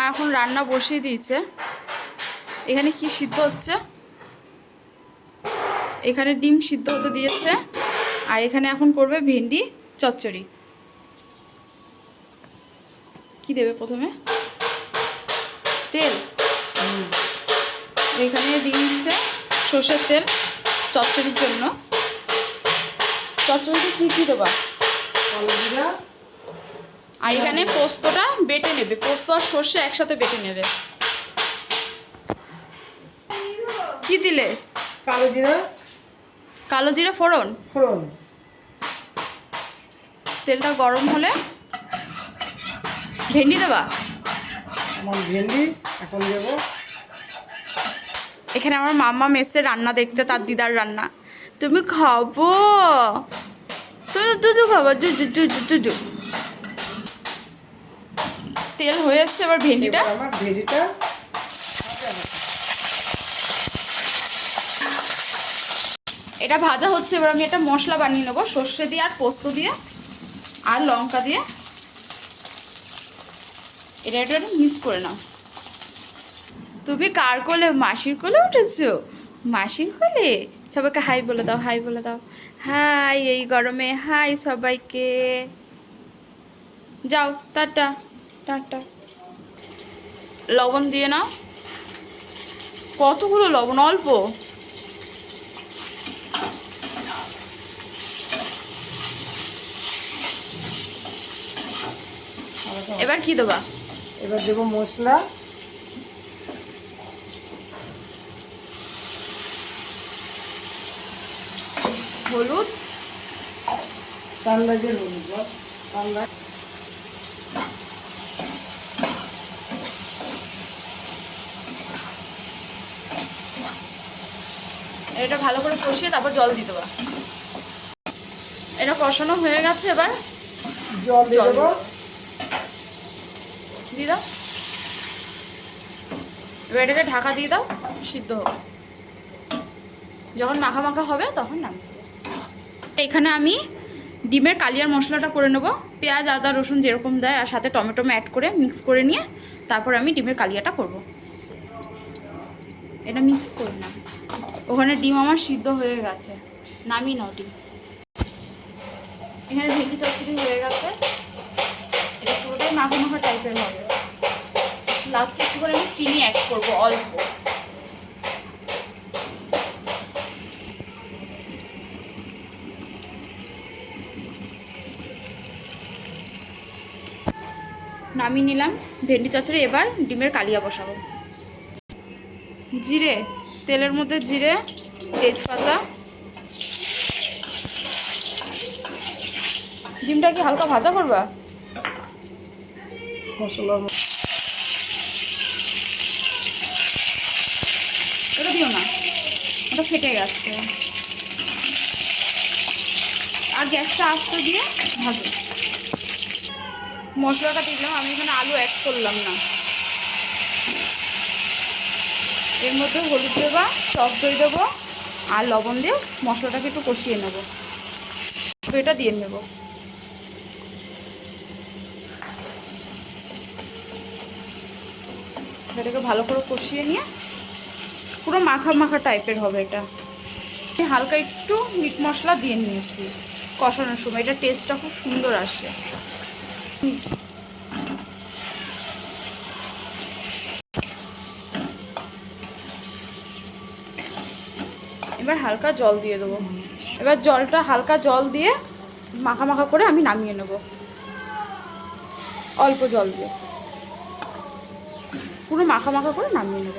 এখন রান্না বসিয়ে দিয়েছে। এখানে কি সিদ্ধ হচ্ছে, এখানে ডিম সিদ্ধ হতে দিয়েছে, আর এখানে এখন করবে ভেন্ডি চচ্চড়ি। কি দেবে প্রথমে? তেল। এখানে দিয়ে দিচ্ছে সর্ষের তেল চচ্চড়ির জন্য। চচ্চড়িতে কি কি দেবা? আর এখানে পোস্তটা বেটে নেবে, পোস্ত আর সর্ষে একসাথে বেটে নেবে। কি দিলে? কালো জিরা। কালো জিরা ফোড়ন। ফোড়ন। তেলটা গরম হলে ভেন্ডি দেবা। আমার ভেন্ডি এখন দেবো। এখানে আমার মাম্মা মেসে রান্না দেখতে, তার দিদার রান্না। তুমি খাবো? তুমি দুধু খাবো? দুধু। তেল হয়ে এসছে, এবার ভেন্ডিটা। আমার ভেন্ডিটা এটা ভাজা হচ্ছে। এবার আমি একটা মশলা বানিয়ে নেবো সর্ষে দিয়ে আর পোস্ত দিয়ে আর লঙ্কা দিয়ে। এটা একটু মিক্স করে নাও। তুমি কার কোলে? মাসির কোলে উঠেছো? মাসির কোলে? সবাইকে হাই বলে দাও, হাই বলে দাও। হাই এই গরমে, হাই সবাইকে। যাও, টাটা টাটা। লবণ দিয়ে নাও। কতগুলো লবণ? অল্প। এবার কি দেবা? এবার দেবো মশলা। হলুদ। আন্দাজের হলুদ। আন্দাজ। এটা ভালো করে কষিয়ে তারপর জল দিয়ে দেবা। এটা কষানো হয়ে গেছে, এবার জল দিয়ে দেবো। দিয়ে দাও। এবার এটাকে ঢাকা দিয়ে দাও, সিদ্ধ হোক। যখন মাখা মাখা হবে তখন নামিয়ে দেবো। এখানে আমি ডিমের কালিয়ার মশলাটা করে নেব। পেঁয়াজ আদা রসুন যেরকম দেয় আর সাথে টমেটো অ্যাড করে মিক্স করে নিয়ে তারপর আমি ডিমের কালিয়াটা করব। এটা মিক্স করে নাও। ওখানে ডিম আমার সিদ্ধ হয়ে গেছে, নামিয়ে নাও ডিম। এখানে ভেন্ডি চচ্চড়ি হয়ে গেছে। এটা পুরোটাই মাখা মাখা টাইপের হবে। লাস্টে একটু করে আমি চিনি অ্যাড করবো অল্প। নামিয়ে নিলাম ভেন্ডি চচ্চড়ি। এবার ডিমের কালিয়া বসাবো। জিরে, তেলের মধ্যে জিরে, তেজপাতা। ডিমটা কি হালকা ভাজা করবা? মশলা ওটা দিও না, ওটা ফেটে গেছে। আর গ্যাসটা আস্তে দিয়ে ভাজো। মশলাটা দিলাম, আমি এখানে আলু অ্যাড করলাম না। এর মধ্যে হলুদ দেবা, টক দই দেবো আর লবণ দিয়ে মশলাটাকে একটু কষিয়ে নেব। দইটা দিয়ে নেব। এটাকে ভালো করে কষিয়ে নিয়ে পুরো মাখা মাখা টাইপের হবে এটা। আমি হালকা একটু মিট মশলা দিয়ে নিয়েছি কষানোর সময়, এটা টেস্টটা খুব সুন্দর আসে। এবার হালকা জল দিয়ে দেবো। এবার জলটা হালকা জল দিয়ে মাখা মাখা করে আমি নামিয়ে নেব। অল্প জল দিয়ে পুরো মাখা মাখা করে নামিয়ে নেব।